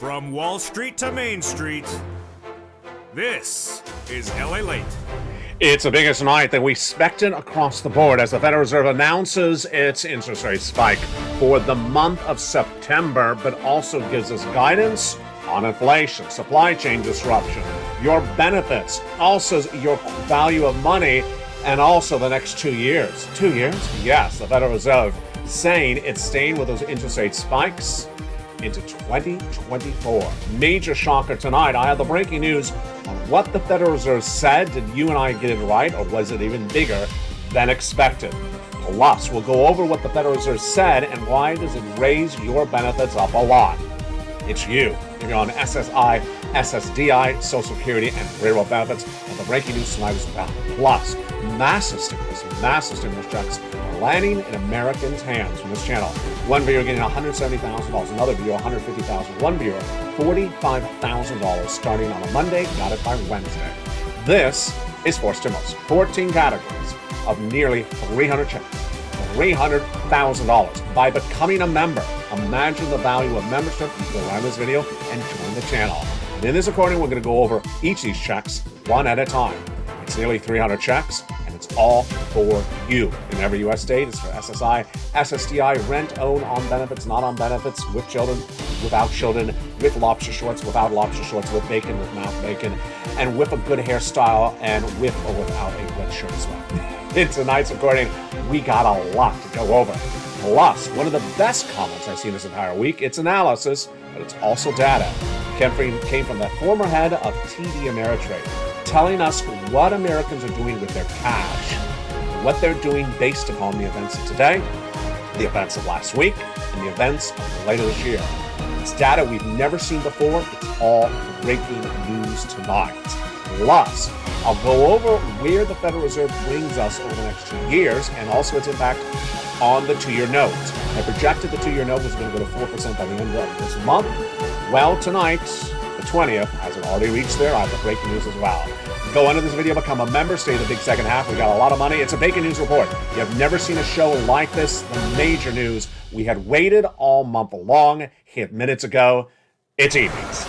From Wall Street to Main Street, this is LALATE. It's the biggest night that we expected across the board as the Federal Reserve announces its interest rate spike for the month of September, but also gives us guidance on inflation, supply chain disruption, your benefits, also your value of money, and also the next 2 years. 2 years? Yes, the Federal Reserve saying it's staying with those interest rate spikes into 2024. Major shocker tonight. I have the breaking news on what the Federal Reserve said. Did you and I get it right, or was it even bigger than expected? Plus, we'll go over what the Federal Reserve said and why does it raise your benefits up a lot. It's you. If you're on SSI, SSDI, Social Security, and payroll benefits, and the breaking news tonight is about. Plus, massive stimulus checks are landing in Americans' hands from this channel. One viewer getting $170,000, another viewer $150,000, one viewer $45,000 starting on a Monday, got it by Wednesday. This is for stimulus. 14 categories of nearly 300 checks. $300,000 by becoming a member. Imagine the value of membership. You can go around this video and join the channel. And in this recording, we're going to go over each of these checks one at a time. It's nearly 300 checks, and it's all for you. In every U.S. state, it's for SSI, SSDI, rent, own, on benefits, not on benefits, with children, without children, with lobster shorts, without lobster shorts, with bacon, without bacon, and with a good hairstyle, and with or without a red shirt as well. In tonight's recording, we got a lot to go over. Plus, one of the best comments I've seen this entire week, it's analysis, but it's also data. Came from the former head of TD Ameritrade, telling us what Americans are doing with their cash, what they're doing based upon the events of today, the events of last week, and the events of later this year. It's data we've never seen before. It's all breaking news tonight. Plus, I'll go over where the Federal Reserve brings us over the next 2 years and also its impact on the 2-year note. I projected the 2-year note was going to go to 4% by the end of this month. Well, tonight, the 20th, hasn't already reached there. I have the breaking news as well. Go under this video, become a member, stay the big second half. We got a lot of money. It's a breaking news report. You have never seen a show like this. The major news. We had waited all month long, hit minutes ago. It's evenings.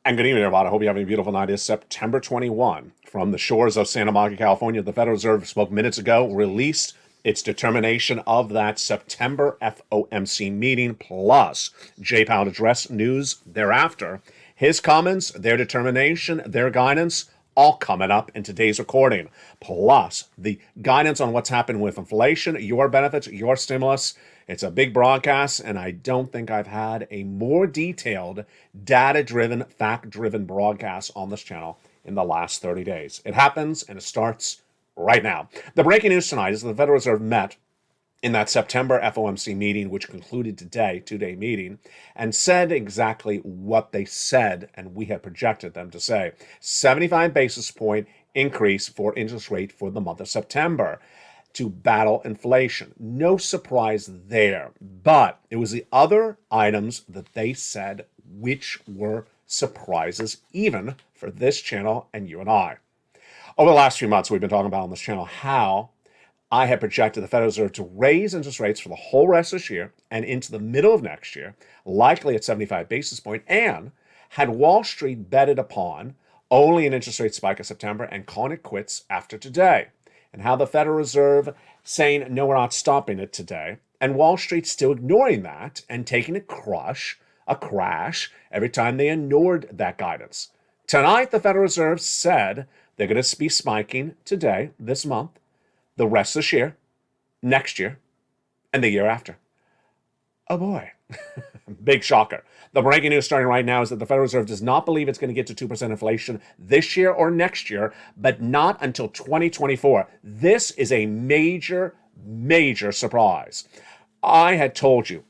And good evening, everybody. I hope you're having a beautiful night. It's September 21. From the shores of Santa Monica, California, the Federal Reserve spoke minutes ago, released its determination of that September FOMC meeting, plus Jay Powell addressed news thereafter. His comments, their determination, their guidance, all coming up in today's recording. Plus the guidance on what's happened with inflation, your benefits, your stimulus. It's a big broadcast, and I don't think I've had a more detailed, data-driven, fact-driven broadcast on this channel in the last 30 days. It happens, and it starts right now. The breaking news tonight is that the Federal Reserve met in that September FOMC meeting, which concluded today, 2-day meeting, and said exactly what they said, and we had projected them to say. 75 basis point increase for interest rate for the month of September to battle inflation. No surprise there, but it was the other items that they said which were surprises even for this channel and you and I. Over the last few months, we've been talking about on this channel how I had projected the Federal Reserve to raise interest rates for the whole rest of this year and into the middle of next year, likely at 75 basis point, and had Wall Street betted upon only an interest rate spike in September and calling it quits after today. And how the Federal Reserve saying, no, we're not stopping it today, and Wall Street still ignoring that and taking a crash every time they ignored that guidance. Tonight, the Federal Reserve said they're going to be spiking today, this month, the rest of this year, next year, and the year after. Oh boy, big shocker. The breaking news starting right now is that the Federal Reserve does not believe it's going to get to 2% inflation this year or next year, but not until 2024. This is a major surprise. I had told you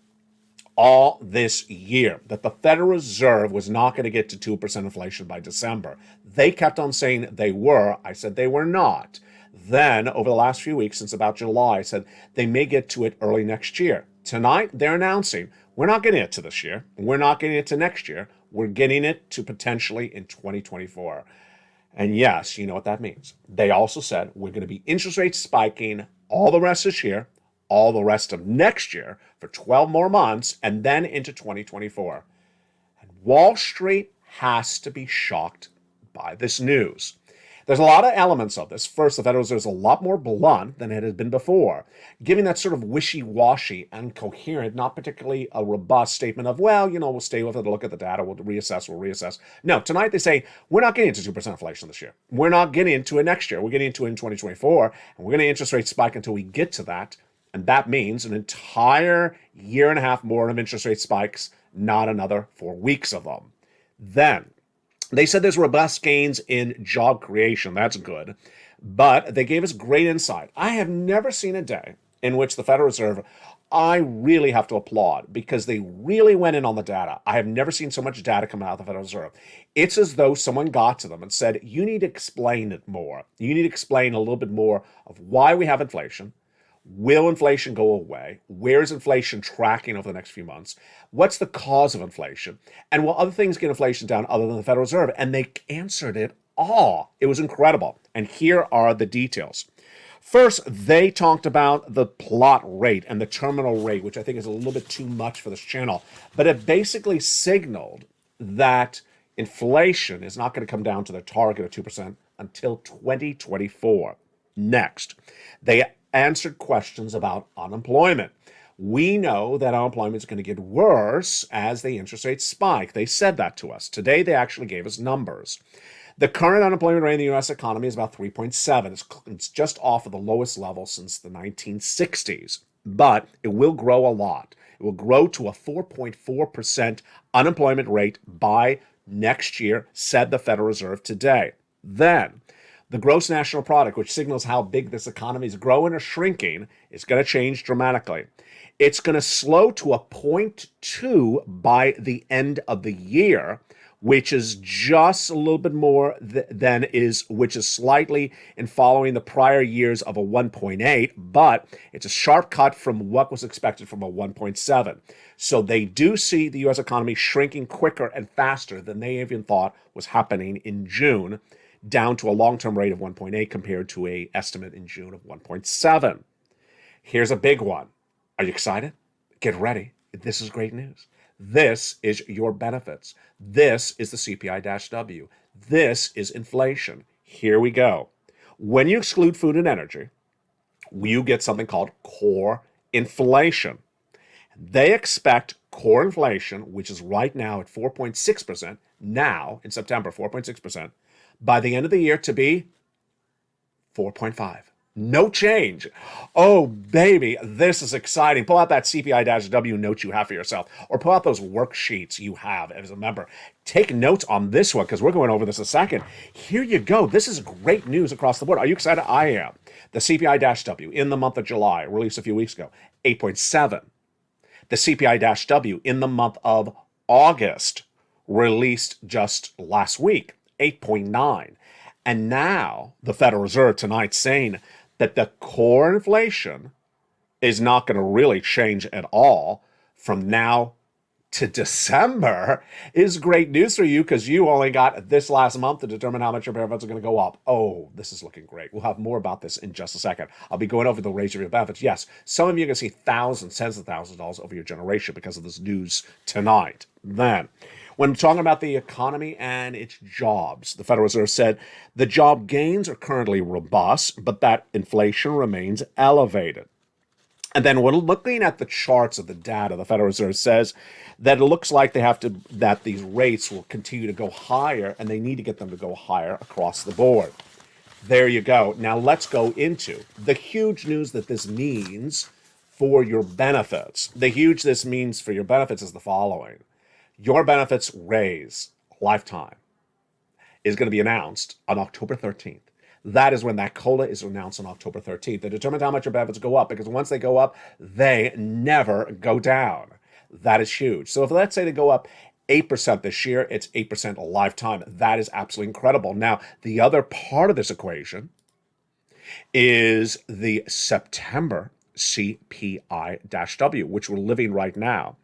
all this year that the Federal Reserve was not going to get to 2% inflation by December. They kept on saying they were. I said they were not. Then, over the last few weeks, since about July, I said they may get to it early next year. Tonight, they're announcing we're not getting it to this year. We're not getting it to next year. We're getting it to potentially in 2024. And yes, you know what that means. They also said we're going to be interest rates spiking all the rest this year, all the rest of next year for 12 more months, and then into 2024. And Wall Street has to be shocked by this news. There's a lot of elements of this. First, the Federal Reserve is a lot more blunt than it has been before, giving that sort of wishy-washy, incoherent, not particularly a robust statement of, well, we'll stay with it, look at the data, we'll reassess. No, tonight they say, we're not getting into 2% inflation this year. We're not getting into it next year. We're getting into it in 2024, and we're going to interest rates spike until we get to that. And that means an entire year and a half more of interest rate spikes, not another 4 weeks of them. Then, they said there's robust gains in job creation. That's good. But they gave us great insight. I have never seen a day in which the Federal Reserve, I really have to applaud because they really went in on the data. I have never seen so much data come out of the Federal Reserve. It's as though someone got to them and said, you need to explain it more. You need to explain a little bit more of why we have inflation. Will inflation go away? Where is inflation tracking over the next few months? What's the cause of inflation? And will other things get inflation down other than the Federal Reserve? And they answered it all. It was incredible. And here are the details. First, they talked about the plot rate and the terminal rate, which I think is a little bit too much for this channel. But it basically signaled that inflation is not going to come down to the target of 2% until 2024. Next, they answered questions about unemployment. We know that unemployment is going to get worse as the interest rates spike. They said that to us. Today, they actually gave us numbers. The current unemployment rate in the U.S. economy is about 3.7. It's just off of the lowest level since the 1960s, but it will grow a lot. It will grow to a 4.4% unemployment rate by next year, said the Federal Reserve today. Then, the gross national product, which signals how big this economy is growing or shrinking, is going to change dramatically. It's going to slow to a 0.2 by the end of the year, which is just a little bit more which is slightly in following the prior years of a 1.8, but it's a sharp cut from what was expected from a 1.7. So they do see the U.S. economy shrinking quicker and faster than they even thought was happening in June, down to a long-term rate of 1.8 compared to an estimate in June of 1.7. Here's a big one. Are you excited? Get ready. This is great news. This is your benefits. This is the CPI-W. This is inflation. Here we go. When you exclude food and energy, you get something called core inflation. They expect core inflation, which is right now at 4.6%, now in September, 4.6%, by the end of the year to be 4.5. No change. Oh, baby, this is exciting. Pull out that CPI-W note you have for yourself, or pull out those worksheets you have as a member. Take notes on this one, because we're going over this in a second. Here you go. This is great news across the board. Are you excited? I am. The CPI-W in the month of July, released a few weeks ago, 8.7. The CPI-W in the month of August, released just last week, 8.9. And now the Federal Reserve tonight saying that the core inflation is not going to really change at all from now to December is great news for you, because you only got this last month to determine how much your benefits are going to go up. Oh, this is looking great. We'll have more about this in just a second. I'll be going over the raise of your benefits. Yes, some of you are going to see thousands, tens of thousands of dollars over your generation because of this news tonight. Then, when talking about the economy and its jobs, the Federal Reserve said the job gains are currently robust, but that inflation remains elevated. And then when looking at the charts of the data, the Federal Reserve says that it looks like that these rates will continue to go higher, and they need to get them to go higher across the board. There you go. Now let's go into the huge news that this means for your benefits. The huge this means for your benefits is the following. Your benefits raise lifetime is going to be announced on October 13th. That is when that COLA is announced on October 13th. They determine how much your benefits go up, because once they go up, they never go down. That is huge. So if let's say they go up 8% this year, it's 8% a lifetime. That is absolutely incredible. Now, the other part of this equation is the September CPI-W, which we're living right now.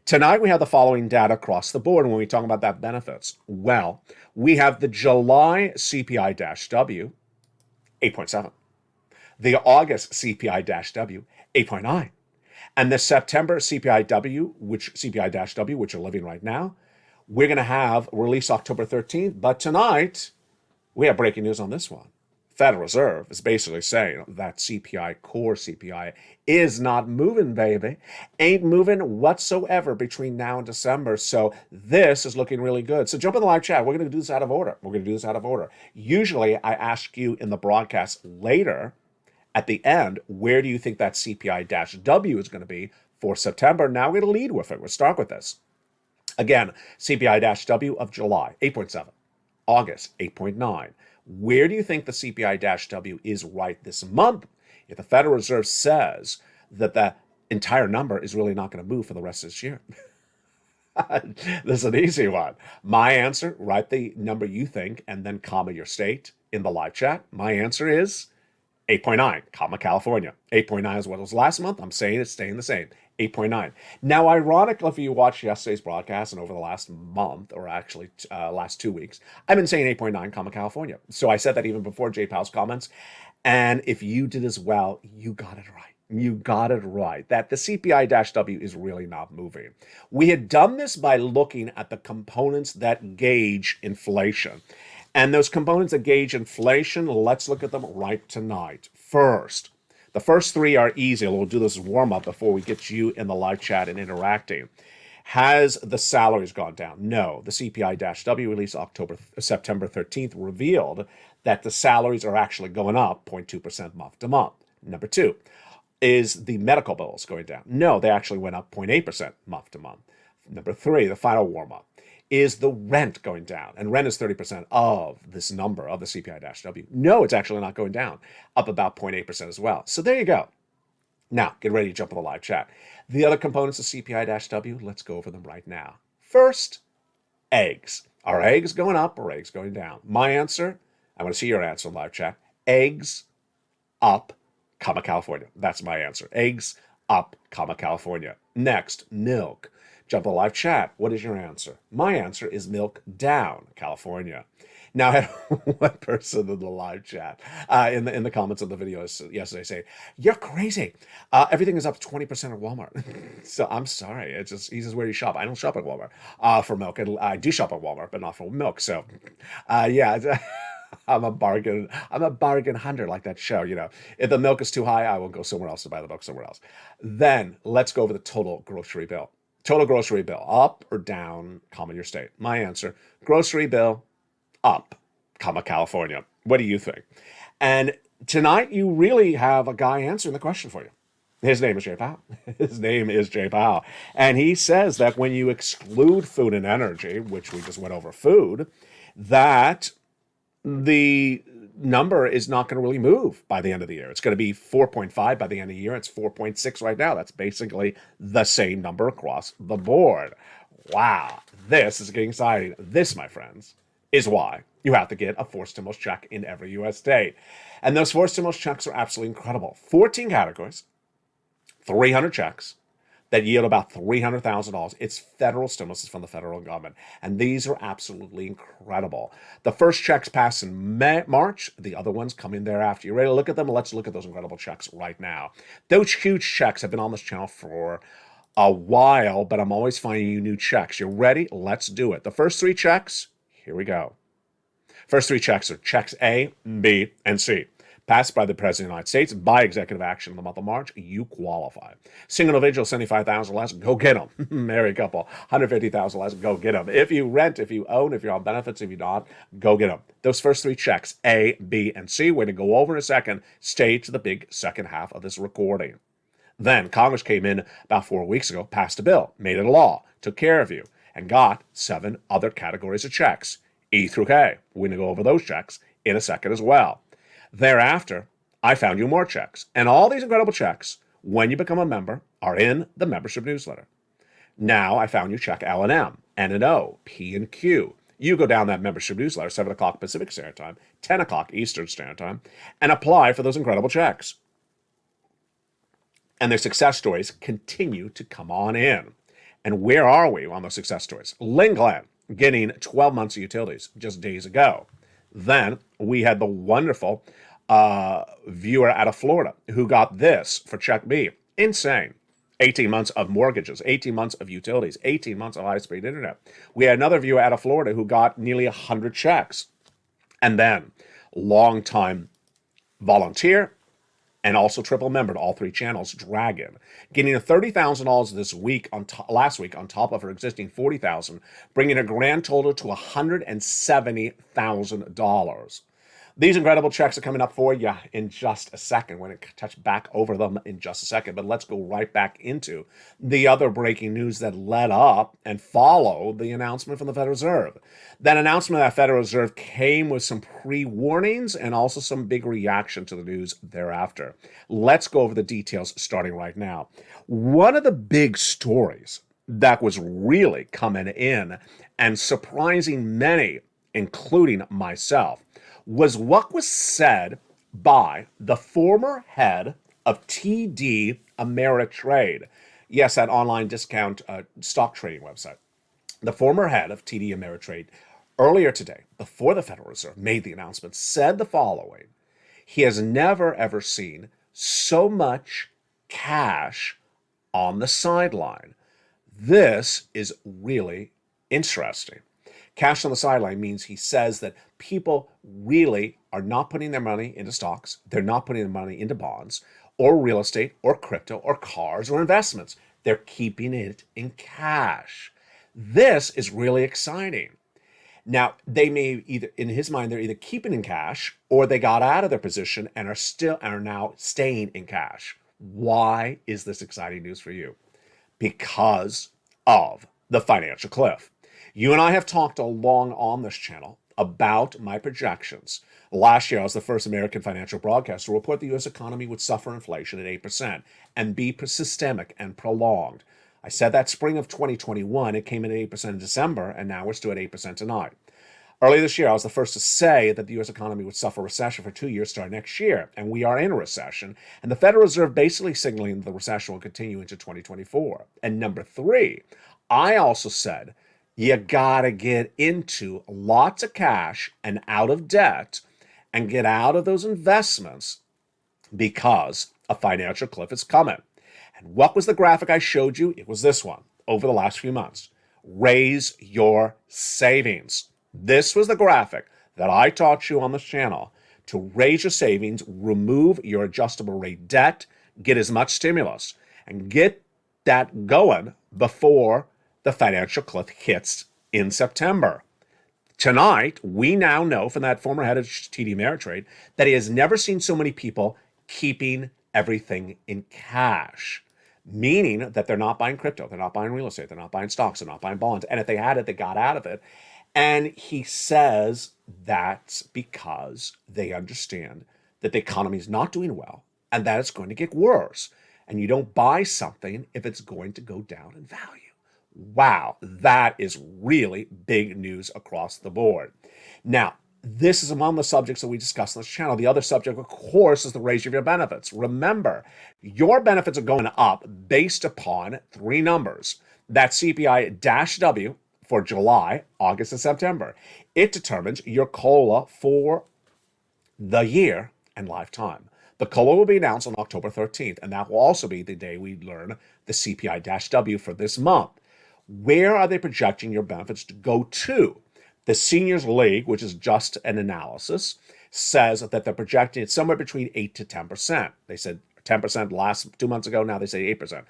Tonight, we have the following data across the board when we talk about that benefits. Well, we have the July CPI-W, 8.7. The August CPI-W, 8.9. And the September CPI-W, which are living right now, we're going to have release October 13th. But tonight, we have breaking news on this one. Federal Reserve is basically saying that CPI, core CPI, is not moving, baby. Ain't moving whatsoever between now and December. So this is looking really good. So jump in the live chat. We're going to do this out of order. Usually I ask you in the broadcast later at the end, where do you think that CPI-W is going to be for September? Now we're going to lead with it. We'll start with this. Again, CPI-W of July, 8.7. August, 8.9. Where do you think the CPI-W is right this month if the Federal Reserve says that the entire number is really not going to move for the rest of this year? This is an easy one. My answer, write the number you think and then comma your state in the live chat. My answer is 8.9, comma California. 8.9 is what it was last month. I'm saying it's staying the same. 8.9. Now, ironically, if you watched yesterday's broadcast and over the last month, or actually last 2 weeks, I've been saying 8.9, comma California. So I said that even before Jay Powell's comments. And if you did as well, you got it right. You got it right. That the CPI-W is really not moving. We had done this by looking at the components that gauge inflation. And those components that gauge inflation, let's look at them right tonight. First, the first three are easy. We'll do this warm-up before we get you in the live chat and interacting. Has the salaries gone down? No. The CPI-W release September 13th revealed that the salaries are actually going up 0.2% month to month. Number two, is the medical bills going down? No, they actually went up 0.8% month to month. Number three, the final warm-up. Is the rent going down? And rent is 30% of this number of the CPI-W. No, it's actually not going down, up about 0.8% as well. So there you go. Now, get ready to jump in the live chat. The other components of CPI-W, let's go over them right now. First, eggs. Are eggs going up or eggs going down? My answer, I want to see your answer in live chat. Eggs up, comma California. That's my answer. Eggs up, comma California. Next, milk. Jump in the live chat. What is your answer? My answer is milk down, California. Now, I had one person in the live chat in the comments of the video yesterday say, "You're crazy. Everything is up 20% at Walmart." So I'm sorry. It's just he says, "Where do you shop?" I don't shop at Walmart for milk, and I do shop at Walmart, but not for milk. So, yeah. I'm a bargain hunter, like that show. You know, if the milk is too high, I will go somewhere else to buy the milk somewhere else. Then let's go over the total grocery bill. Total grocery bill, up or down, comma your state. My answer, grocery bill, up, comma California. What do you think? And tonight you really have a guy answering the question for you. His name is Jay Powell. His name is Jay Powell. And he says that when you exclude food and energy, which we just went over food, that the number is not going to really move by the end of the year. It's going to be 4.5 by the end of the year. It's 4.6 right now. That's basically the same number across the board. Wow, this is getting exciting. This, my friends, is why you have to get a forced stimulus check in every U.S. state. And those forced stimulus checks are absolutely incredible. 14 categories, 300 checks, that yield about $300,000. It's federal stimulus from the federal government. And these are absolutely incredible. The first checks pass in March. The other ones come in thereafter. You ready to look at them? Let's look at those incredible checks right now. Those huge checks have been on this channel for a while, but I'm always finding you new checks. You ready? Let's do it. The first three checks, here we go. First three checks are checks A, B, and C. Passed by the President of the United States by executive action in the month of March, you qualify. Single individual, $75,000 less, go get them. Married couple, $150,000 less, go get them. If you rent, if you own, if you're on benefits, if you're not, go get them. Those first three checks, A, B, and C, we're going to go over in a second. Stay to the big second half of this recording. Then Congress came in about 4 weeks ago, passed a bill, made it a law, took care of you, and got 7 other categories of checks, E through K. We're going to go over those checks in a second as well. Thereafter, I found you more checks. And all these incredible checks, when you become a member, are in the membership newsletter. Now I found you check L&M, N&O, P&Q. You go down that membership newsletter, 7 o'clock Pacific Standard Time, 10 o'clock Eastern Standard Time, and apply for those incredible checks. And their success stories continue to come on in. And where are we on those success stories? Lingland getting 12 months of utilities just days ago. Then we had the wonderful viewer out of Florida who got this for check B. Insane. 18 months of mortgages, 18 months of utilities, 18 months of high-speed internet. We had another viewer out of Florida who got nearly 100 checks. And then longtime volunteer and also triple membered all three channels, Dragon, getting a $30,000 this week last week on top of her existing $40,000, bringing her grand total to $170,000. These incredible checks are coming up for you in just a second. We're going to touch back over them in just a second, but let's go right back into the other breaking news that led up and followed the announcement from the Federal Reserve. That announcement of that Federal Reserve came with some pre-warnings and also some big reaction to the news thereafter. Let's go over the details starting right now. One of the big stories that was really coming in and surprising many, including myself, was what was said by the former head of TD Ameritrade. Yes, that online discount stock trading website. The former head of TD Ameritrade earlier today, before the Federal Reserve made the announcement, said the following: he has never ever seen so much cash on the sideline. This is really interesting. Cash on the sideline means he says that people really are not putting their money into stocks. They're not putting their money into bonds or real estate or crypto or cars or investments. They're keeping it in cash. This is really exciting. Now, they may either, in his mind, they're either keeping in cash or they got out of their position and are now staying in cash. Why is this exciting news for you? Because of the financial cliff. You and I have talked along on this channel about my projections. Last year, I was the first American financial broadcaster to report the U.S. economy would suffer inflation at 8% and be systemic and prolonged. I said that spring of 2021, it came in at 8% in December, and now we're still at 8% tonight. Earlier this year, I was the first to say that the U.S. economy would suffer recession for 2 years starting next year, and we are in a recession, and the Federal Reserve basically signaling the recession will continue into 2024. And number three, I also said you gotta get into lots of cash and out of debt and get out of those investments because a financial cliff is coming. And what was the graphic I showed you? It was this one over the last few months. Raise your savings. This was the graphic that I taught you on this channel to raise your savings, remove your adjustable rate debt, get as much stimulus, and get that going before the financial cliff hits in September. Tonight, we now know from that former head of TD Ameritrade that he has never seen so many people keeping everything in cash, meaning that they're not buying crypto, they're not buying real estate, they're not buying stocks, they're not buying bonds. And if they had it, they got out of it. And he says that's because they understand that the economy is not doing well and that it's going to get worse. And you don't buy something if it's going to go down in value. Wow, that is really big news across the board. Now, this is among the subjects that we discuss on this channel. The other subject, of course, is the raise of your benefits. Remember, your benefits are going up based upon three numbers. That's CPI-W for July, August, and September. It determines your COLA for the year and lifetime. The COLA will be announced on October 13th, and that will also be the day we learn the CPI-W for this month. Where are they projecting your benefits to go to? The Seniors League, which is just an analysis, says that they're projecting it somewhere between 8 to 10%. They said 10% last 2 months ago, now they say 8%.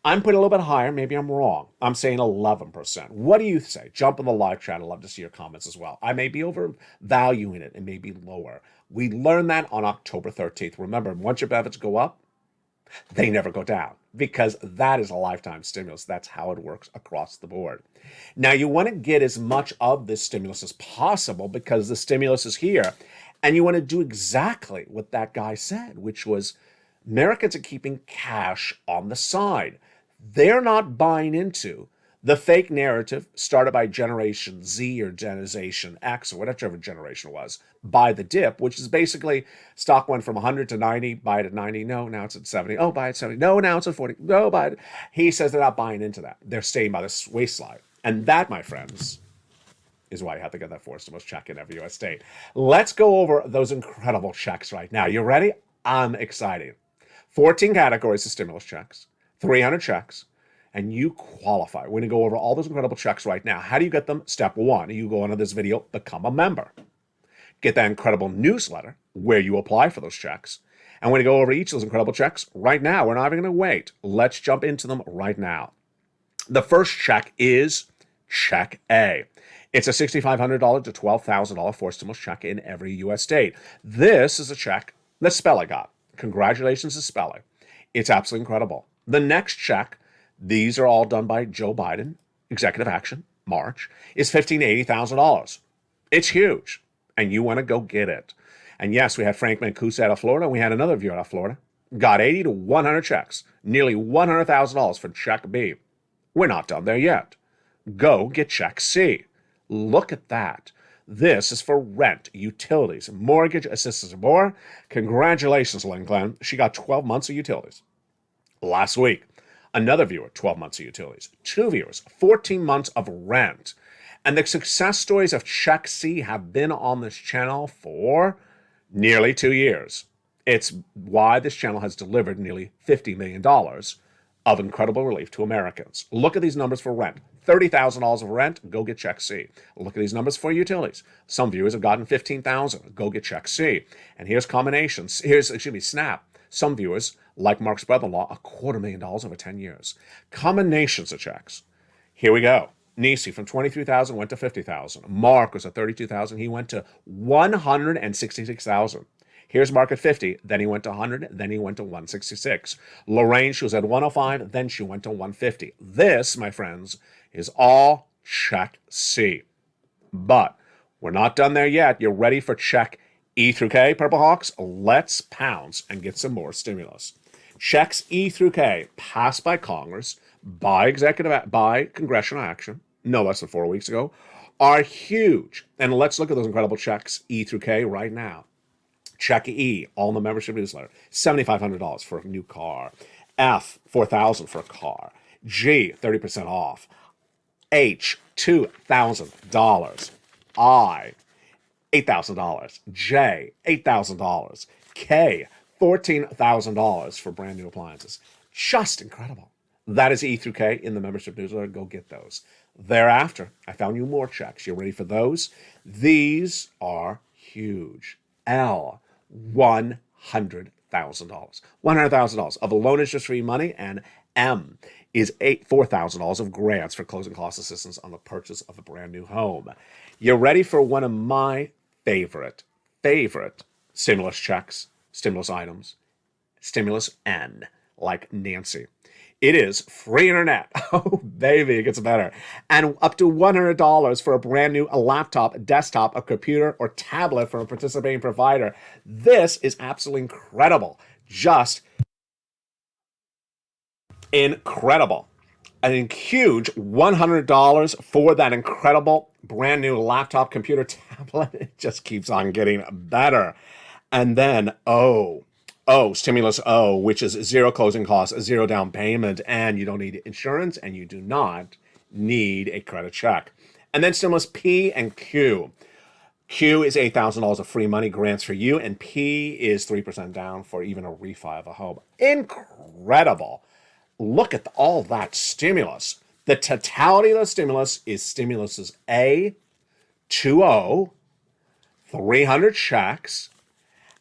I'm putting a little bit higher, maybe I'm wrong. I'm saying 11%. What do you say? Jump in the live chat, I'd love to see your comments as well. I may be overvaluing it, it may be lower. We learn that on October 13th. Remember, once your benefits go up, they never go down because that is a lifetime stimulus. That's how it works across the board. Now, you want to get as much of this stimulus as possible because the stimulus is here, and you want to do exactly what that guy said, which was Americans are keeping cash on the side. They're not buying into the fake narrative started by Generation Z or Generation X or whatever generation it was, buy the dip, which is basically stock went from 100 to 90, buy it at 90. No, now it's at 70. Oh, buy it at 70. No, now it's at 40. No, buy it. He says they're not buying into that. They're staying by this waistline. And that, my friends, is why you have to get that fourth stimulus check in every U.S. state. Let's go over those incredible checks right now. You ready? I'm excited. 14 categories of stimulus checks, 300 checks, and you qualify. We're going to go over all those incredible checks right now. How do you get them? Step one, you go into this video, become a member. Get that incredible newsletter where you apply for those checks. And we're going to go over each of those incredible checks right now. We're not even going to wait. Let's jump into them right now. The first check is Check A. It's a $6,500 to $12,000 forced stimulus check in every U.S. state. This is a check that Spelly got. Congratulations to Spelly. It's absolutely incredible. The next check, these are all done by Joe Biden, executive action, March, is $15,000 to $80,000. It's huge, and you want to go get it. And yes, we had Frank Mancuso out of Florida, and we had another viewer out of Florida. Got 80 to 100 checks, nearly $100,000 for Check B. We're not done there yet. Go get Check C. Look at that. This is for rent, utilities, mortgage assistance, and more. Congratulations, Lynn Glenn. She got 12 months of utilities. Last week, another viewer, 12 months of utilities. Two viewers, 14 months of rent. And the success stories of Check C have been on this channel for nearly 2 years. It's why this channel has delivered nearly $50 million of incredible relief to Americans. Look at these numbers for rent. $30,000 of rent, go get Check C. Look at these numbers for utilities. Some viewers have gotten $15,000, go get Check C. And here's combinations. Here's, SNAP. Some viewers, like Mark's brother-in-law, $250,000 over 10 years. Combinations of checks. Here we go. Nisi from $23,000 went to $50,000. Mark was at $32,000. He went to $166,000. Here's Mark at 50, then he went to 100, then he went to 166. Lorraine, she was at 105, then she went to 150. This, my friends, is all Check C. But we're not done there yet. You're ready for Check E through K, Purple Hawks? Let's pounce and get some more stimulus. Checks E through K passed by Congress, by congressional action, no less than 4 weeks ago, are huge. And let's look at those incredible checks E through K right now. Check E, all in the membership newsletter, $7,500 for a new car. F, $4,000 for a car. G, 30% off. H, $2,000. I, $8,000. J, $8,000. K, $14,000 for brand new appliances. Just incredible. That is E through K in the membership newsletter. Go get those. Thereafter, I found you more checks. You ready for those? These are huge. L, $100,000. $100,000 of loan interest-free money, and M is $4,000 of grants for closing cost assistance on the purchase of a brand new home. You're ready for one of my favorite stimulus checks, stimulus items, stimulus N, like Nancy. It is free internet. Oh, baby, it gets better. And up to $100 for a brand new laptop, desktop, a computer, or tablet from a participating provider. This is absolutely incredible. Just incredible. A huge $100 for that incredible brand new laptop, computer, tablet. It just keeps on getting better. And then, Stimulus O, which is zero closing costs, zero down payment, and you don't need insurance, and you do not need a credit check. And then Stimulus P and Q. Q is $8,000 of free money grants for you, and P is 3% down for even a refi of a home. Incredible. Look at all that stimulus. The totality of the stimulus is stimuluses A, 2O, 300 checks,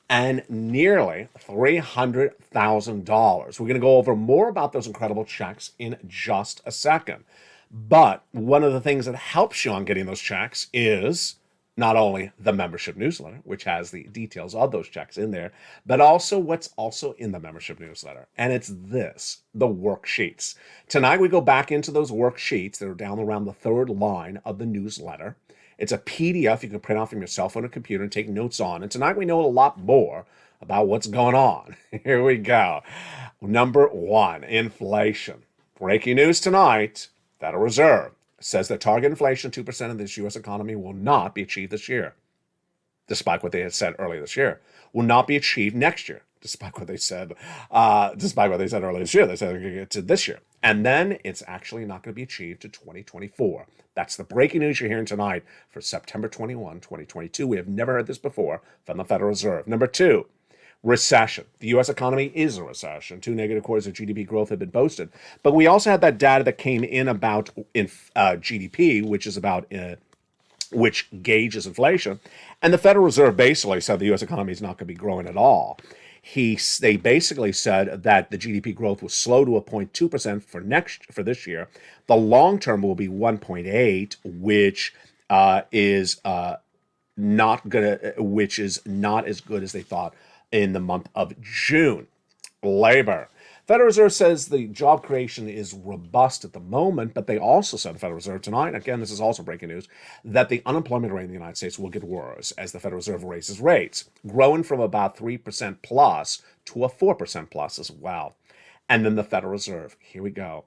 and nearly $300,000. We're going to go over more about those incredible checks in just a second. But one of the things that helps you on getting those checks is not only the membership newsletter, which has the details of those checks in there, but also what's also in the membership newsletter. And it's this, the worksheets. Tonight we go back into those worksheets that are down around the third line of the newsletter. It's a PDF you can print off from your cell phone or computer and take notes on. And tonight we know a lot more about what's going on. Here we go. Number one, inflation. Breaking news tonight, Federal Reserve says that target inflation 2% in this U.S. economy will not be achieved this year, despite what they had said earlier this year. Will not be achieved next year, despite what they said. Earlier this year. They said they're going to get to this year, and then it's actually not going to be achieved to 2024. That's the breaking news you're hearing tonight for September 21, 2022. We have never heard this before from the Federal Reserve. Number two, recession. The U.S. economy is a recession. 2 negative quarters of GDP growth have been posted. But we also had that data that came in about GDP, which gauges inflation. And the Federal Reserve basically said the U.S. economy is not going to be growing at all. They basically said that the GDP growth was slow to a 0.2% for this year. The long term will be 1.8, which is not as good as they thought in the month of June. Labor. Federal Reserve says the job creation is robust at the moment, but they also said, the Federal Reserve tonight, again, this is also breaking news, that the unemployment rate in the United States will get worse as the Federal Reserve raises rates, growing from about 3% plus to a 4% plus as well. And then the Federal Reserve, here we go.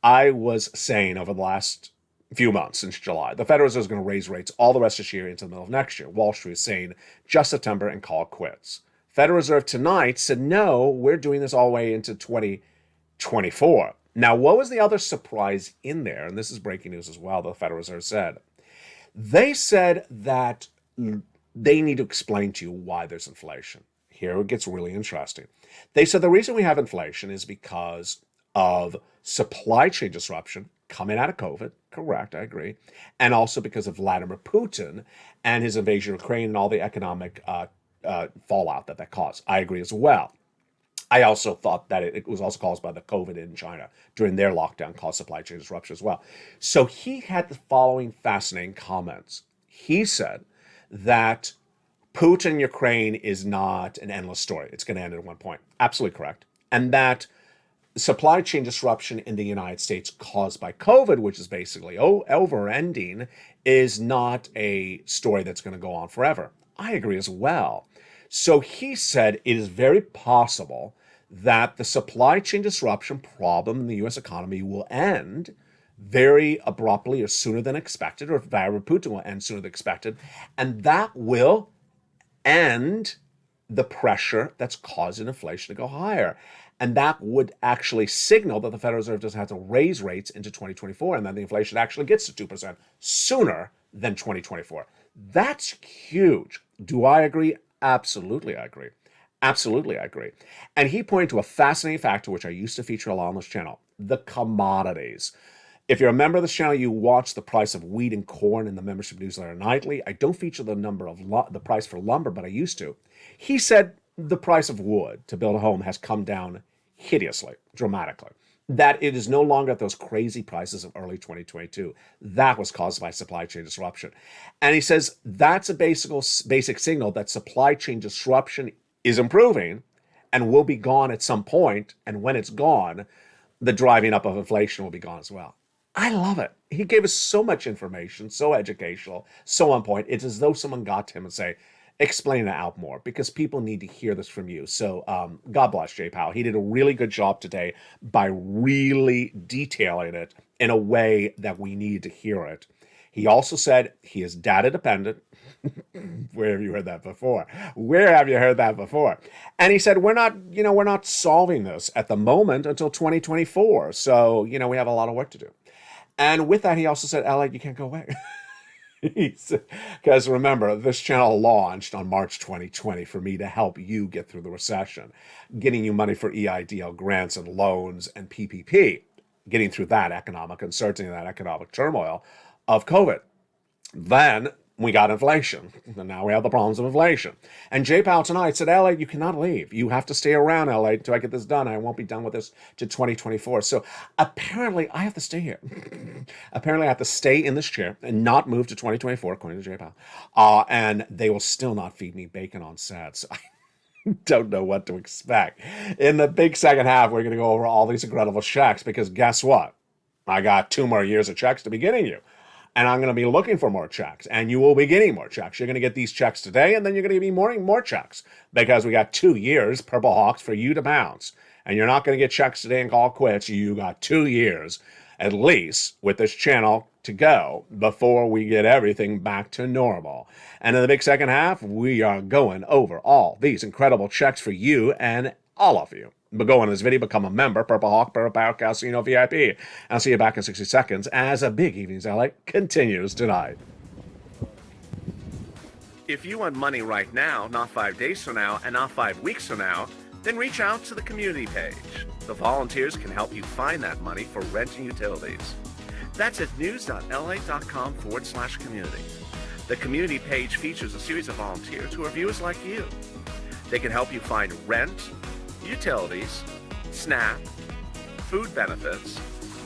I was saying over the last few months since July, the Federal Reserve is going to raise rates all the rest of this year into the middle of next year. Wall Street is saying just September and call it quits. Federal Reserve tonight said, no, we're doing this all the way into 2024. Now, what was the other surprise in there? And this is breaking news as well, the Federal Reserve said. They said that they need to explain to you why there's inflation. Here it gets really interesting. They said the reason we have inflation is because of supply chain disruption coming out of COVID. Correct, I agree. And also because of Vladimir Putin and his invasion of Ukraine and all the economic fallout that caused. I agree as well. I also thought that it was also caused by the COVID in China during their lockdown, caused supply chain disruption as well. So he had the following fascinating comments. He said that Putin in Ukraine is not an endless story. It's going to end at one point. Absolutely correct. And that supply chain disruption in the United States caused by COVID, which is basically over-ending, is not a story that's going to go on forever. I agree as well. So he said it is very possible that the supply chain disruption problem in the U.S. economy will end very abruptly or sooner than expected, or Vladimir Putin will end sooner than expected, and that will end the pressure that's causing inflation to go higher. And that would actually signal that the Federal Reserve doesn't have to raise rates into 2024, and then the inflation actually gets to 2% sooner than 2024. That's huge. Do I agree? Absolutely, I agree. Absolutely, I agree. And he pointed to a fascinating factor, which I used to feature a lot on this channel, the commodities. If you're a member of this channel, you watch the price of wheat and corn in the membership newsletter nightly. I don't feature the price for lumber, but I used to. He said the price of wood to build a home has come down hideously, dramatically. That it is no longer at those crazy prices of early 2022. That was caused by supply chain disruption. And he says that's a basic signal that supply chain disruption is improving and will be gone at some point. And when it's gone, the driving up of inflation will be gone as well. I love it. He gave us so much information, so educational, so on point. It's as though someone got to him and say, explain it out more, because people need to hear this from you. So God bless Jay Powell. He did a really good job today by really detailing it in a way that we needed to hear it. He also said he is data dependent. Where have you heard that before? Where have you heard that before? And he said, we're not solving this at the moment until 2024. So, we have a lot of work to do. And with that, he also said, LA, you can't go away. Because remember, this channel launched on March 2020 for me to help you get through the recession, getting you money for EIDL grants and loans and PPP, getting through that economic uncertainty, that economic turmoil of COVID. Then we got inflation, and now we have the problems of inflation. And Jay Powell tonight said, LA, you cannot leave. You have to stay around, LA, until I get this done. I won't be done with this to 2024. So apparently I have to stay here. Apparently I have to stay in this chair and not move to 2024, according to Jay Powell. And they will still not feed me bacon on set. So I don't know what to expect. In the big second half, we're going to go over all these incredible checks, because guess what? I got 2 more years of checks to be getting you. And I'm going to be looking for more checks, and you will be getting more checks. You're going to get these checks today, and then you're going to be more checks, because we got 2 years, Purple Hawks, for you to bounce. and you're not going to get checks today and call quits. You got 2 years at least with this channel to go before we get everything back to normal. And in the big second half, we are going over all these incredible checks for you and all of you. But go on this video, become a member, Purple Hawk, Purple Power Casino VIP. I'll see you back in 60 seconds as a Big Evenings LA continues tonight. If you want money right now, not 5 days from now, and not 5 weeks from now, then reach out to the community page. The volunteers can help you find that money for rent and utilities. That's at news.lalate.com/community. The community page features a series of volunteers who are viewers like you. They can help you find rent, utilities, SNAP, food benefits,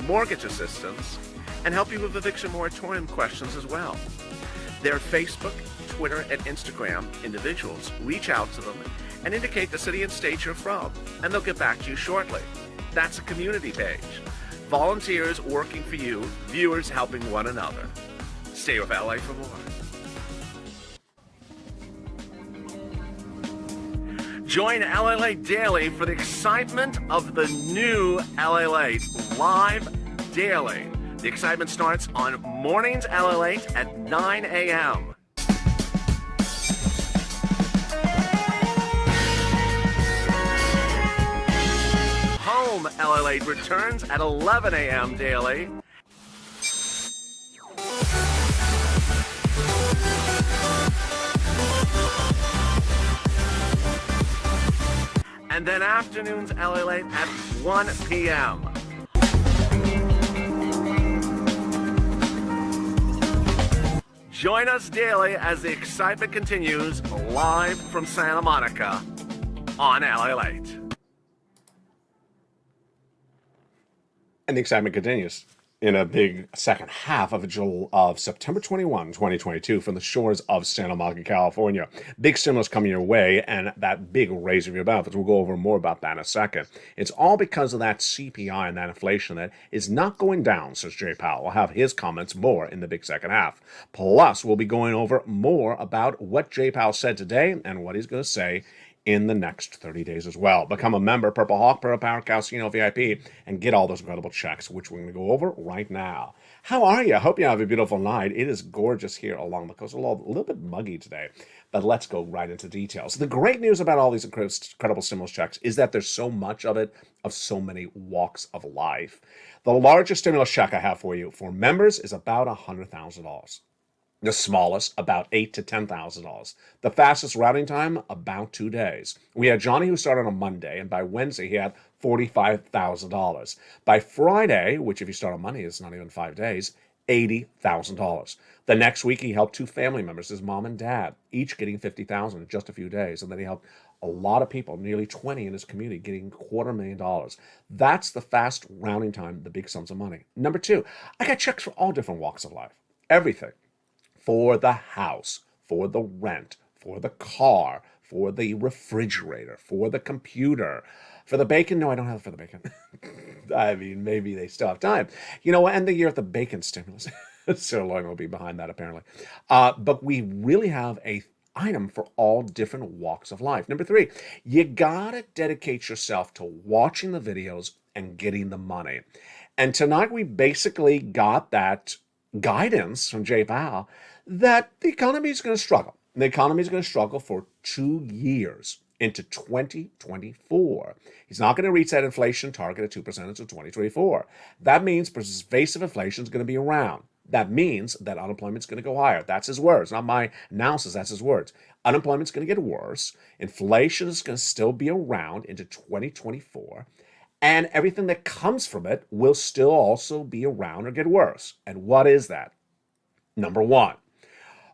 mortgage assistance, and help you with eviction moratorium questions as well. Their Facebook, Twitter, and Instagram individuals reach out to them and indicate the city and state you're from, and they'll get back to you shortly. That's a community page. Volunteers working for you, viewers helping one another. Stay with LA for more. Join LALATE Daily for the excitement of the new LALATE live daily. The excitement starts on mornings LALATE at 9 a.m. Home LALATE returns at 11 a.m. daily. And then afternoons LALATE at 1 p.m. Join us daily as the excitement continues live from Santa Monica on LALATE. And the excitement continues in a big second half of September 21, 2022 from the shores of Santa Monica, California. Big stimulus coming your way and that big raise of your benefits. We'll go over more about that in a second. It's all because of that CPI and that inflation that is not going down, says Jay Powell. We'll have his comments more in the big second half. Plus, we'll be going over more about what Jay Powell said today and what he's going to say in the next 30 days as well. Become a member, Purple Hawk, Purple Power Casino VIP, and get all those incredible checks, which we're going to go over right now. How are you? I hope you have a beautiful night. It is gorgeous here along the coast. A little bit muggy today, but let's go right into details. The great news about all these incredible stimulus checks is that there's so much of it, of so many walks of life. The largest stimulus check I have for you for members is about $100,000. The smallest, about $8,000 to $10,000. The fastest routing time, about 2 days. We had Johnny who started on Monday, and by Wednesday he had $45,000. By Friday, which if you start on Monday is not even 5 days, $80,000. The next week he helped 2 family members, his mom and dad, each getting $50,000 in just a few days. And then he helped a lot of people, nearly 20 in his community, getting $250,000. That's the fast rounding time, the big sums of money. Number 2, I got checks for all different walks of life. Everything. For the house, for the rent, for the car, for the refrigerator, for the computer, for the bacon. No, I don't have it for the bacon. I mean, maybe they still have time. You know, we'll end the year with the bacon stimulus. Sirloin will be behind that, apparently. But we really have a item for all different walks of life. Number 3, you gotta dedicate yourself to watching the videos and getting the money. And tonight we basically got that guidance from Jay Powell that the economy is going to struggle. The economy is going to struggle for 2 years into 2024. He's not going to reach that inflation target of 2% until 2024. That means pervasive inflation is going to be around. That means that unemployment is going to go higher. That's his words, not my analysis. That's his words. Unemployment is going to get worse. Inflation is going to still be around into 2024. And everything that comes from it will still also be around or get worse. And what is that? Number 1,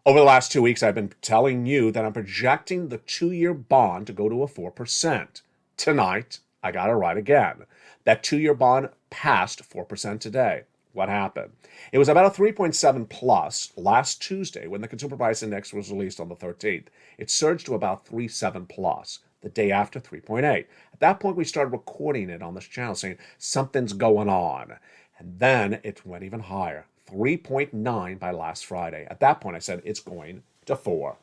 over the last 2 weeks, I've been telling you that I'm projecting the 2-year bond to go to a 4%. Tonight, I got it right again. That 2-year bond passed 4% today. What happened? It was about a 3.7 plus last Tuesday when the Consumer Price Index was released on the 13th. It surged to about 3.7 plus. The day after, 3.8. At that point, we started recording it on this channel saying something's going on. And then it went even higher, 3.9 by last Friday. At that point, I said it's going to 4.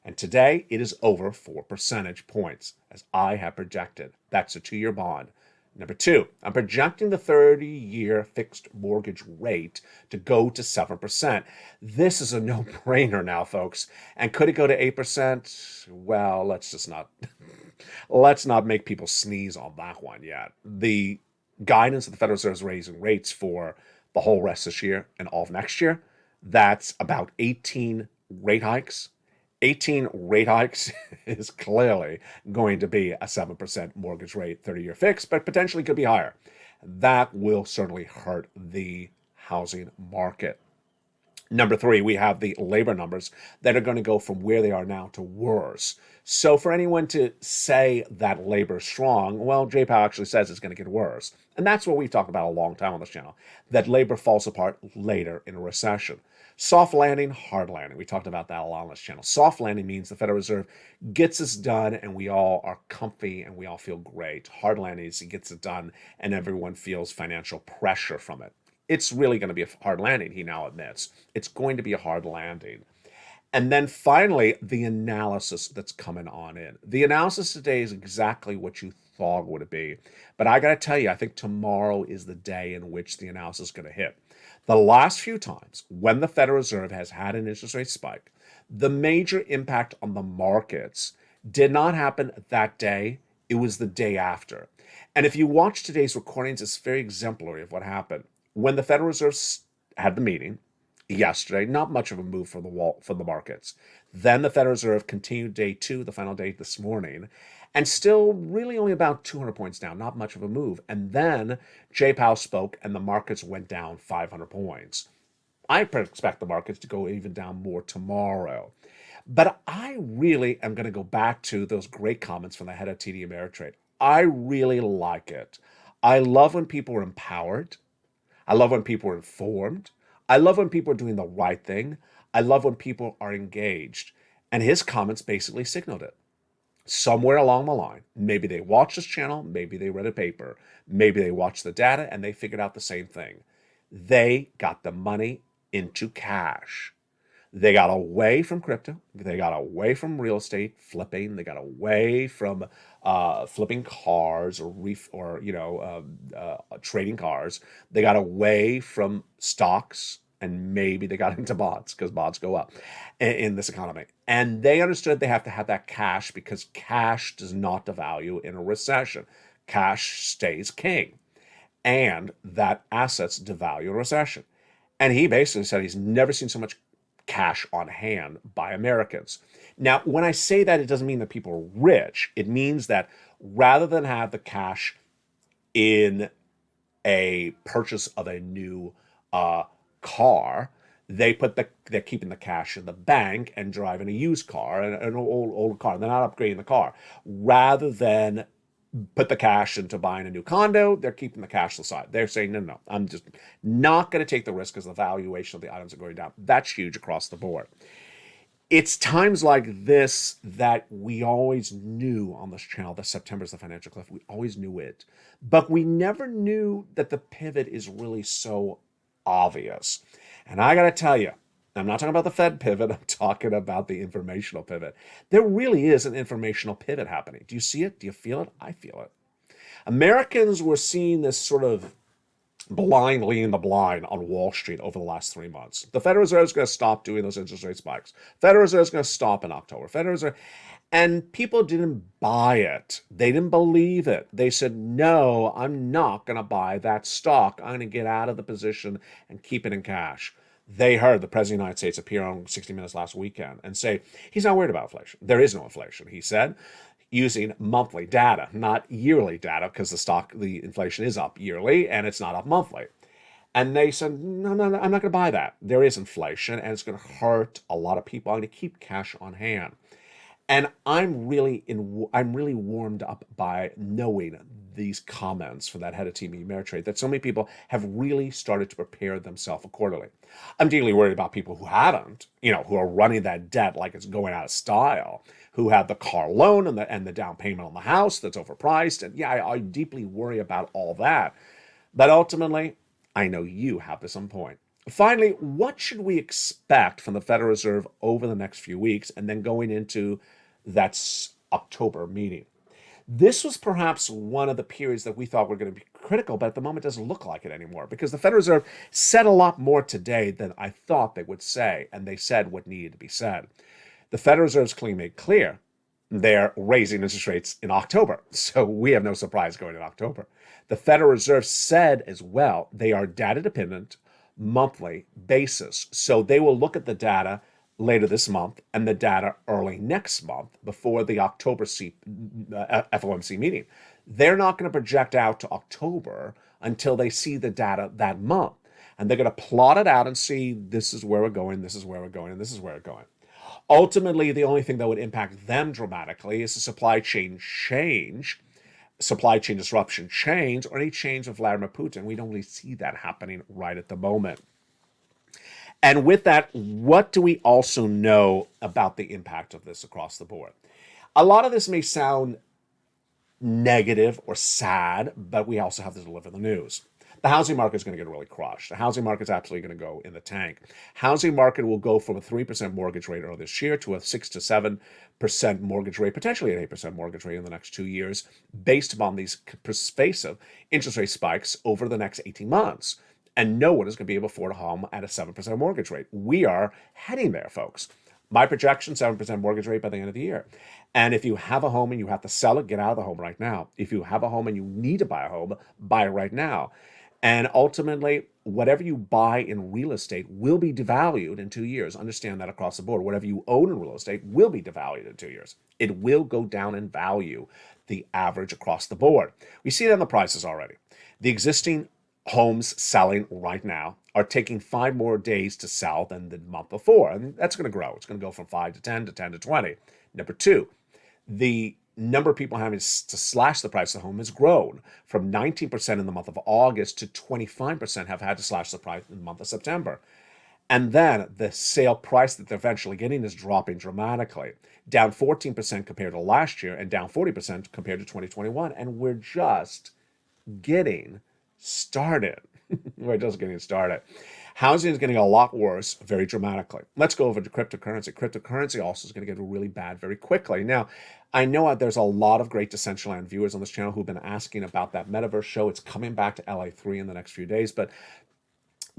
And today, it is over 4 percentage points, as I have projected. That's a 2-year bond. Number two, I'm projecting the 30-year fixed mortgage rate to go to 7%. This is a no-brainer now, folks. And could it go to 8%? Well, let's not make people sneeze on that one yet. The guidance that the Federal Reserve is raising rates for the whole rest of this year and all of next year, that's about 18 rate hikes. 18 rate hikes is clearly going to be a 7% mortgage rate, 30-year fix, but potentially could be higher. That will certainly hurt the housing market. Number three, we have the labor numbers that are going to go from where they are now to worse. So for anyone to say that labor is strong, well, J Powell actually says it's going to get worse. And that's what we've talked about a long time on this channel, that labor falls apart later in a recession. Soft landing, hard landing. We talked about that a lot on this channel. Soft landing means the Federal Reserve gets this done and we all are comfy and we all feel great. Hard landing is it gets it done and everyone feels financial pressure from it. It's really going to be a hard landing, he now admits. It's going to be a hard landing. And then finally, the analysis that's coming on in. The analysis today is exactly what you thought would be. But I got to tell you, I think tomorrow is the day in which the analysis is going to hit. The last few times when the Federal Reserve has had an interest rate spike, the major impact on the markets did not happen that day. It was the day after. And if you watch today's recordings, it's very exemplary of what happened. When the Federal Reserve had the meeting yesterday, not much of a move from the markets. Then the Federal Reserve continued day two, the final day this morning, and still really only about 200 points down, not much of a move. And then J Powell spoke and the markets went down 500 points. I expect the markets to go even down more tomorrow. But I really am going to go back to those great comments from the head of TD Ameritrade. I really like it. I love when people are empowered. I love when people are informed. I love when people are doing the right thing. I love when people are engaged. And his comments basically signaled it. Somewhere along the line, maybe they watched this channel, maybe they read a paper, maybe they watched the data and they figured out the same thing. They got the money into cash. They got away from crypto. They got away from real estate flipping. They got away from flipping cars or trading cars. They got away from stocks and maybe they got into bonds because bonds go up in this economy. And they understood they have to have that cash because cash does not devalue in a recession. Cash stays king, and that assets devalue in a recession. And he basically said he's never seen so much cash on hand by Americans. Now, when I say that, it doesn't mean that people are rich. It means that rather than have the cash in a purchase of a new car, they're keeping the cash in the bank and driving a used car, an old car. They're not upgrading the car. Rather than put the cash into buying a new condo, they're keeping the cash to the side. They're saying, no, I'm just not going to take the risk because the valuation of the items are going down. That's huge across the board. It's times like this that we always knew on this channel that September is the financial cliff. We always knew it. But we never knew that the pivot is really so obvious. And I got to tell you, I'm not talking about the Fed pivot. I'm talking about the informational pivot. There really is an informational pivot happening. Do you see it? Do you feel it? I feel it. Americans were seeing this sort of blind leading the blind on Wall Street over the last 3 months. The Federal Reserve is going to stop doing those interest rate spikes. Federal Reserve is going to stop in October. Federal Reserve, and people didn't buy it. They didn't believe it. They said, no, I'm not going to buy that stock. I'm going to get out of the position and keep it in cash. They heard the President of the United States appear on 60 Minutes last weekend and say he's not worried about inflation. There is no inflation, he said, using monthly data, not yearly data, because the inflation is up yearly and it's not up monthly. And they said, no, I'm not going to buy that. There is inflation and it's going to hurt a lot of people. I'm going to keep cash on hand. And I'm really warmed up by knowing these comments from that head of TD Ameritrade, that so many people have really started to prepare themselves accordingly. I'm deeply worried about people who haven't, who are running that debt like it's going out of style, who have the car loan and the down payment on the house that's overpriced. And yeah, I deeply worry about all that. But ultimately, I know you have this on point. Finally, what should we expect from the Federal Reserve over the next few weeks and then going into that October meeting? This was perhaps one of the periods that we thought were going to be critical, but at the moment doesn't look like it anymore because the Federal Reserve said a lot more today than I thought they would say, and they said what needed to be said. The Federal Reserve's clearly made clear they're raising interest rates in October, so we have no surprise going in October. The Federal Reserve said as well they are data-dependent, monthly basis, so they will look at the data later this month and the data early next month before the October FOMC meeting. They're not going to project out to October until they see the data that month. And they're going to plot it out and see this is where we're going, this is where we're going, and this is where we're going. Ultimately, the only thing that would impact them dramatically is a supply chain disruption change, or any change of Vladimir Putin. We don't really see that happening right at the moment. And with that, what do we also know about the impact of this across the board? A lot of this may sound negative or sad, but we also have to deliver the news. The housing market is going to get really crushed. The housing market is absolutely going to go in the tank. Housing market will go from a 3% mortgage rate earlier this year to a 6 to 7% mortgage rate, potentially an 8% mortgage rate in the next 2 years, based upon these pervasive interest rate spikes over the next 18 months. And no one is going to be able to afford a home at a 7% mortgage rate. We are heading there, folks. My projection, 7% mortgage rate by the end of the year. And if you have a home and you have to sell it, get out of the home right now. If you have a home and you need to buy a home, buy it right now. And ultimately, whatever you buy in real estate will be devalued in 2 years. Understand that across the board. Whatever you own in real estate will be devalued in 2 years. It will go down in value, the average across the board. We see it on the prices already. The existing homes selling right now are taking 5 more days to sell than the month before. And that's going to grow. It's going to go from 5 to 10 to 10 to 20. Number two, the number of people having to slash the price of the home has grown from 19% in the month of August to 25% have had to slash the price in the month of September. And then the sale price that they're eventually getting is dropping dramatically, down 14% compared to last year and down 40% compared to 2021. And we're just getting started. We're just getting started. Housing is getting a lot worse very dramatically. Let's go over to cryptocurrency. Cryptocurrency also is going to get really bad very quickly. Now, I know there's a lot of great Decentraland viewers on this channel who've been asking about that metaverse show. It's coming back to LA3 in the next few days, but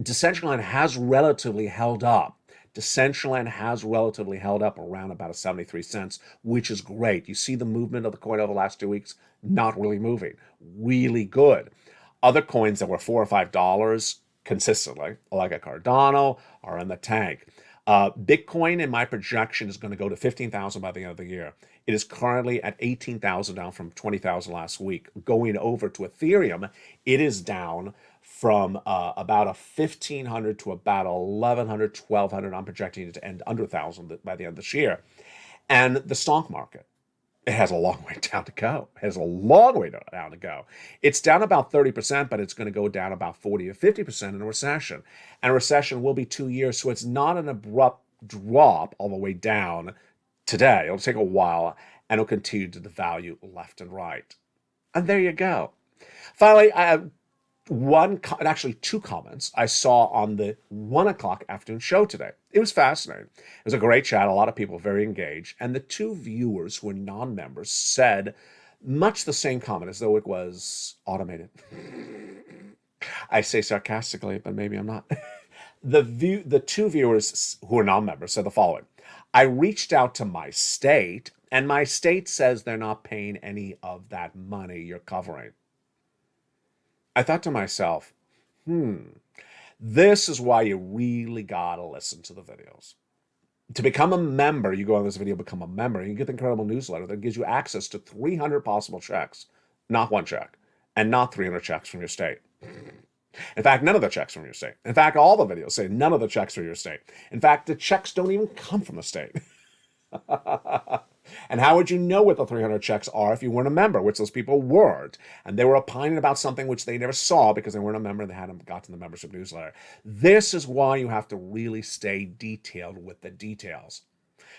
Decentraland has relatively held up. Decentraland has relatively held up around about a 73 cents, which is great. You see the movement of the coin over the last 2 weeks, not really moving. Really good. Other coins that were $4 or $5 consistently, like a Cardano, are in the tank. Bitcoin, in my projection, is going to go to 15,000 by the end of the year. It is currently at 18,000, down from 20,000 last week. Going over to Ethereum, it is down from about a 1,500 to about 1,100, 1,200. I'm projecting it to end under 1,000 by the end of this year. And the stock market, it has a long way down to go. It has a long way down to go. It's down about 30%, but it's going to go down about 40 to 50% in a recession. And a recession will be 2 years, so it's not an abrupt drop all the way down today. It'll take a while, and it'll continue to devalue left and right. And there you go. Finally, I have two comments I saw on the 1 o'clock afternoon show today. It was fascinating. It was a great chat. A lot of people very engaged. And the two viewers who were non-members said much the same comment as though it was automated. I say sarcastically, but maybe I'm not. The two viewers who are non-members said the following. I reached out to my state, and my state says they're not paying any of that money you're covering. I thought to myself, this is why you really gotta listen to the videos. To become a member, you go on this video, become a member, and you get the incredible newsletter that gives you access to 300 possible checks, not one check, and not 300 checks from your state. In fact, none of the checks from your state. In fact, all the videos say none of the checks from your state. In fact, the checks don't even come from the state. And how would you know what the 300 checks are if you weren't a member, which those people weren't? And they were opining about something which they never saw because they weren't a member and they hadn't gotten the membership newsletter. This is why you have to really stay detailed with the details.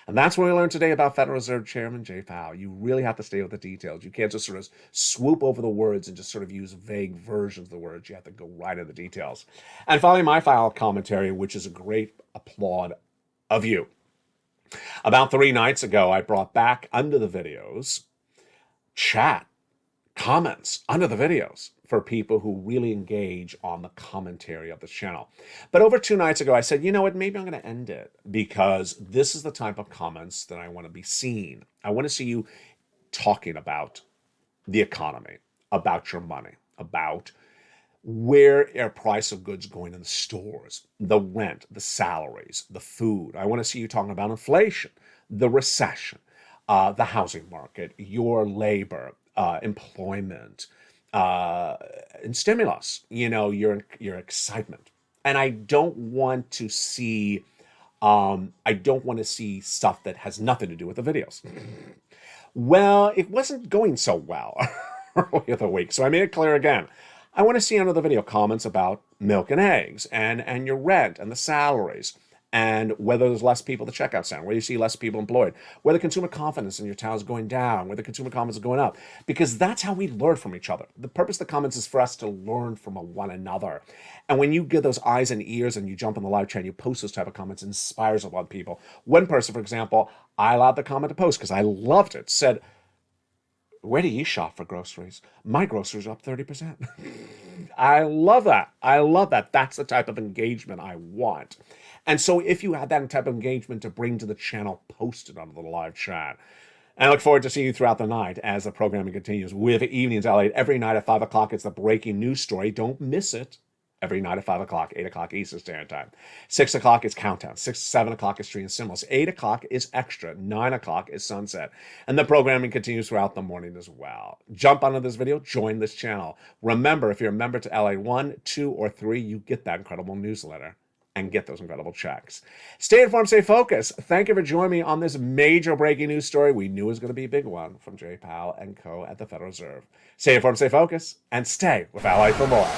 And that's what we learned today about Federal Reserve Chairman Jay Powell. You really have to stay with the details. You can't just sort of swoop over the words and just sort of use vague versions of the words. You have to go right into the details. And finally, my final commentary, which is a great applaud of you. About 3 nights ago, I brought back under the videos chat, comments under the videos for people who really engage on the commentary of this channel. But over 2 nights ago, I said, you know what, maybe I'm going to end it because this is the type of comments that I want to be seen. I want to see you talking about the economy, about your money, about where are price of goods going in the stores, the rent, the salaries, the food. I want to see you talking about inflation, the recession, the housing market, your labor, employment, and stimulus, your excitement. And I don't want to see stuff that has nothing to do with the videos. Well, it wasn't going so well earlier the week, so I made it clear again. I want to see under the video comments about milk and eggs and your rent and the salaries and whether there's less people at the checkout center, whether you see less people employed, whether consumer confidence in your town is going down, whether consumer confidence is going up, because that's how we learn from each other. The purpose of the comments is for us to learn from one another. And when you give those eyes and ears and you jump in the live chat and you post those type of comments, it inspires a lot of people. One person, for example, I allowed the comment to post because I loved it, said, where do you shop for groceries? My groceries are up 30%. I love that. I love that. That's the type of engagement I want. And so if you have that type of engagement to bring to the channel, post it on the live chat. And I look forward to seeing you throughout the night as the programming continues with Evenings LA. Every night at 5 o'clock, it's the breaking news story. Don't miss it. Every night at 5 o'clock, 8 o'clock Eastern Standard Time. 6 o'clock is Countdown. 7 o'clock is Street and Symbols. 8 o'clock is Extra. 9 o'clock is Sunset. And the programming continues throughout the morning as well. Jump onto this video. Join this channel. Remember, if you're a member to LA 1, 2, or 3, you get that incredible newsletter and get those incredible checks. Stay informed, stay focused. Thank you for joining me on this major breaking news story we knew was going to be a big one from Jay Powell and co. at the Federal Reserve. Stay informed, stay focused, and stay with LA for more.